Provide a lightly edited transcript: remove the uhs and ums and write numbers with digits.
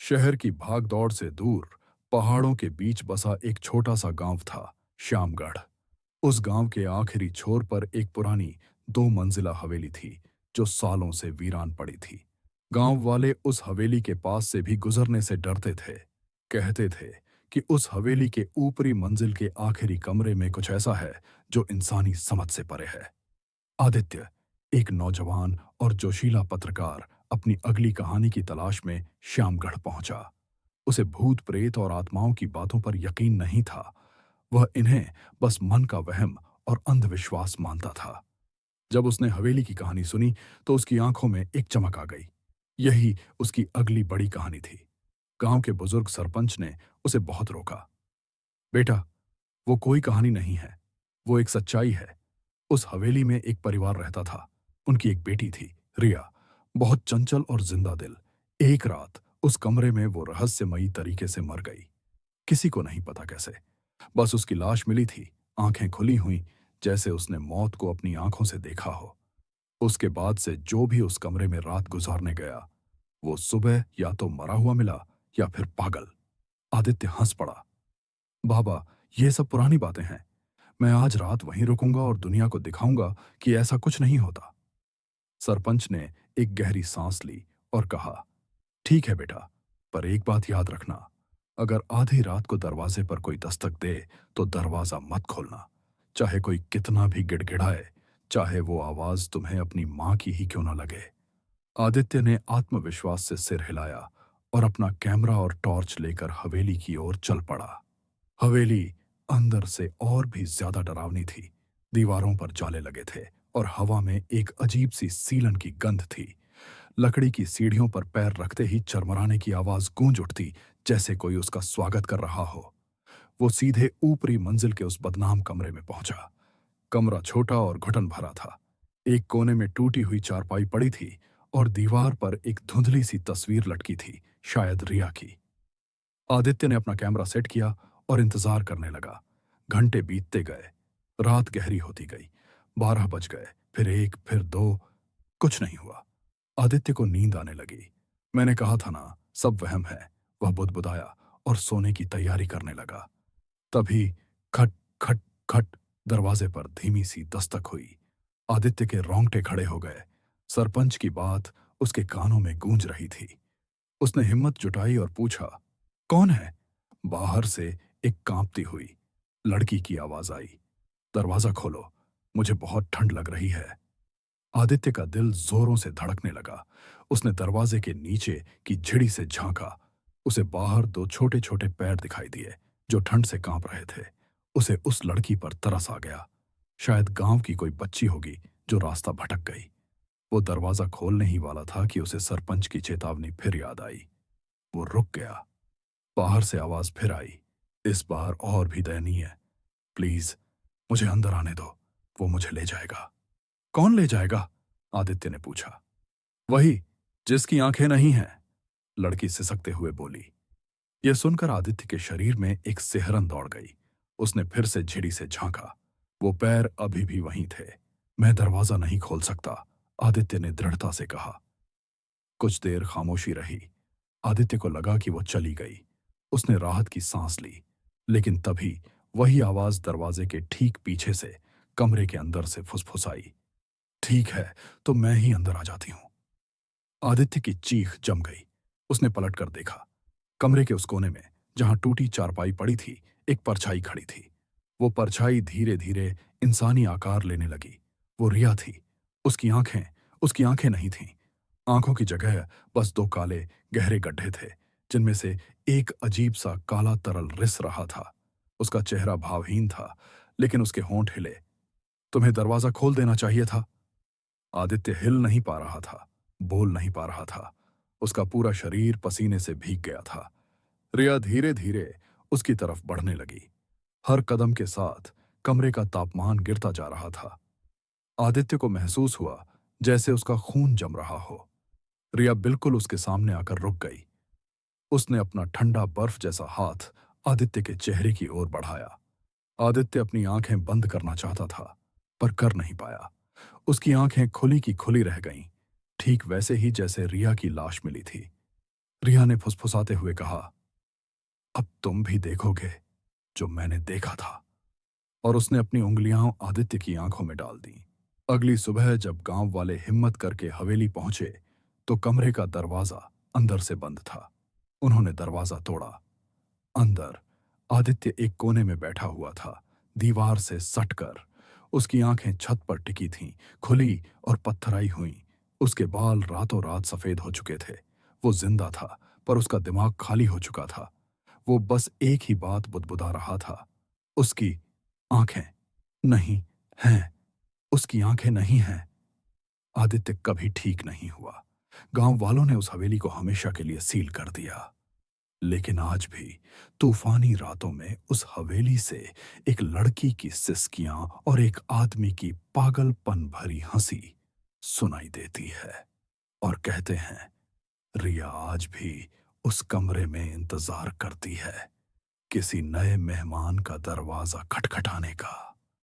शहर की भागदौड़ से दूर पहाड़ों के बीच बसा एक छोटा सा गांव था, श्यामगढ़। उस गांव के आखिरी छोर पर एक पुरानी 2 मंजिला हवेली थी, जो सालों से वीरान पड़ी थी। गांव वाले उस हवेली के पास से भी गुजरने से डरते थे। कहते थे कि उस हवेली के ऊपरी मंजिल के आखिरी कमरे में कुछ ऐसा है जो इंसानी समझ से परे है। आदित्य, एक नौजवान और जोशीला पत्रकार, अपनी अगली कहानी की तलाश में श्यामगढ़ पहुंचा। उसे भूत प्रेत और आत्माओं की बातों पर यकीन नहीं था। वह इन्हें बस मन का वहम और अंधविश्वास मानता था। जब उसने हवेली की कहानी सुनी तो उसकी आंखों में एक चमक आ गई। यही उसकी अगली बड़ी कहानी थी। गांव के बुजुर्ग सरपंच ने उसे बहुत रोका। बेटा, वो कोई कहानी नहीं है, वो एक सच्चाई है। उस हवेली में एक परिवार रहता था। उनकी एक बेटी थी, रिया, बहुत चंचल और जिंदा दिल। एक रात उस कमरे में वो रहस्यमयी तरीके से मर गई। किसी को नहीं पता कैसे। बस उसकी लाश मिली थी, आंखें खुली हुई, जैसे उसने मौत को अपनी आंखों से देखा हो। उसके बाद से जो भी उस कमरे में रात गुजारने गया, वो सुबह या तो मरा हुआ मिला या फिर पागल। आदित्य हंस पड़ा। बाबा, ये सब पुरानी बातें हैं। मैं आज रात वहीं रुकूंगा और दुनिया को दिखाऊंगा कि ऐसा कुछ नहीं होता। सरपंच ने एक गहरी सांस ली और कहा, ठीक है बेटा, पर एक बात याद रखना। अगर आधी रात को दरवाजे पर कोई दस्तक दे तो दरवाजा मत खोलना। चाहे कोई कितना भी गिड़गिड़ाए, चाहे वो आवाज तुम्हें अपनी मां की ही क्यों ना लगे। आदित्य ने आत्मविश्वास से सिर हिलाया और अपना कैमरा और टॉर्च लेकर हवेली की ओर चल पड़ा। हवेली अंदर से और भी ज्यादा डरावनी थी। दीवारों पर जाले लगे थे और हवा में एक अजीब सी सीलन की गंध थी। लकड़ी की सीढ़ियों पर पैर रखते ही चरमराने की आवाज गूंज उठती, जैसे कोई उसका स्वागत कर रहा हो। वो सीधे ऊपरी मंजिल के उस बदनाम कमरे में पहुंचा। कमरा छोटा और घुटन भरा था। एक कोने में टूटी हुई चारपाई पड़ी थी और दीवार पर एक धुंधली सी तस्वीर लटकी थी, शायद रिया की। आदित्य ने अपना कैमरा सेट किया और इंतजार करने लगा। घंटे बीतते गए, रात गहरी होती गई। 12 बज गए, फिर 1, फिर 2। कुछ नहीं हुआ। आदित्य को नींद आने लगी। मैंने कहा था ना, सब वहम है। वह बुदबुदाया और सोने की तैयारी करने लगा। तभी खट खट खट, दरवाजे पर धीमी सी दस्तक हुई। आदित्य के रोंगटे खड़े हो गए। सरपंच की बात उसके कानों में गूंज रही थी। उसने हिम्मत जुटाई और पूछा, कौन है? बाहर से एक कांपती हुई लड़की की आवाज आई, दरवाजा खोलो, मुझे बहुत ठंड लग रही है। आदित्य का दिल जोरों से धड़कने लगा। उसने दरवाजे के नीचे की झिड़ी से झांका। उसे बाहर 2 छोटे छोटे पैर दिखाई दिए, जो ठंड से कांप रहे थे। उसे उस लड़की पर तरस आ गया। शायद गांव की कोई बच्ची होगी जो रास्ता भटक गई। वो दरवाजा खोलने ही वाला था कि उसे सरपंच की चेतावनी फिर याद आई। वो रुक गया। बाहर से आवाज फिर आई, इस बार और भी दयनीय, प्लीज मुझे अंदर आने दो, वो मुझे ले जाएगा। कौन ले जाएगा? आदित्य ने पूछा। वही जिसकी आंखें नहीं हैं, लड़की सिसकते हुए बोली। यह सुनकर आदित्य के शरीर में एक सिहरन दौड़ गई। उसने फिर से झिड़ी से झांका। वो पैर अभी भी वहीं थे। मैं दरवाजा नहीं खोल सकता, आदित्य ने दृढ़ता से कहा। कुछ देर खामोशी रही। आदित्य को लगा कि वो चली गई। उसने राहत की सांस ली, लेकिन तभी वही आवाज दरवाजे के ठीक पीछे से कमरे के अंदर से फुसफुसाई, ठीक है, तो मैं ही अंदर आ जाती हूं। आदित्य की चीख जम गई। उसने पलटकर देखा। कमरे के उस कोने में, जहां टूटी चारपाई पड़ी थी, एक परछाई खड़ी थी। वो परछाई धीरे धीरे इंसानी आकार लेने लगी। वो रिया थी। उसकी आंखें उसकी आंखें नहीं थीं। आंखों की जगह बस 2 काले गहरे गड्ढे थे, जिनमें से एक अजीब सा काला तरल रिस रहा था। उसका चेहरा भावहीन था, लेकिन उसके होंठ हिले। तुम्हें दरवाजा खोल देना चाहिए था। आदित्य हिल नहीं पा रहा था, बोल नहीं पा रहा था। उसका पूरा शरीर पसीने से भीग गया था। रिया धीरे धीरे उसकी तरफ बढ़ने लगी। हर कदम के साथ कमरे का तापमान गिरता जा रहा था। आदित्य को महसूस हुआ जैसे उसका खून जम रहा हो। रिया बिल्कुल उसके सामने आकर रुक गई। उसने अपना ठंडा बर्फ जैसा हाथ आदित्य के चेहरे की ओर बढ़ाया। आदित्य अपनी आंखें बंद करना चाहता था, पर कर नहीं पाया। उसकी आंखें खुली की खुली रह गईं, ठीक वैसे ही जैसे रिया की लाश मिली थी। रिया ने फुसफुसाते हुए कहा, अब तुम भी देखोगे जो मैंने देखा था। और उसने अपनी उंगलियां आदित्य की आंखों में डाल दी। अगली सुबह जब गांव वाले हिम्मत करके हवेली पहुंचे तो कमरे का दरवाजा अंदर से बंद था। उन्होंने दरवाजा तोड़ा। अंदर आदित्य एक कोने में बैठा हुआ था, दीवार से सटकर। उसकी आंखें छत पर टिकी थीं, खुली और पत्थराई हुई। उसके बाल रातों रात सफेद हो चुके थे। वो जिंदा था, पर उसका दिमाग खाली हो चुका था। वो बस एक ही बात बुदबुदा रहा था, उसकी आंखें नहीं हैं। उसकी आंखें नहीं हैं। आदित्य कभी ठीक नहीं हुआ। गांव वालों ने उस हवेली को हमेशा के लिए सील कर दिया। लेकिन आज भी तूफानी रातों में उस हवेली से एक लड़की की सिसकियां और एक आदमी की पागलपन भरी हंसी सुनाई देती है। और कहते हैं, रिया आज भी उस कमरे में इंतजार करती है किसी नए मेहमान का दरवाजा खटखटाने का।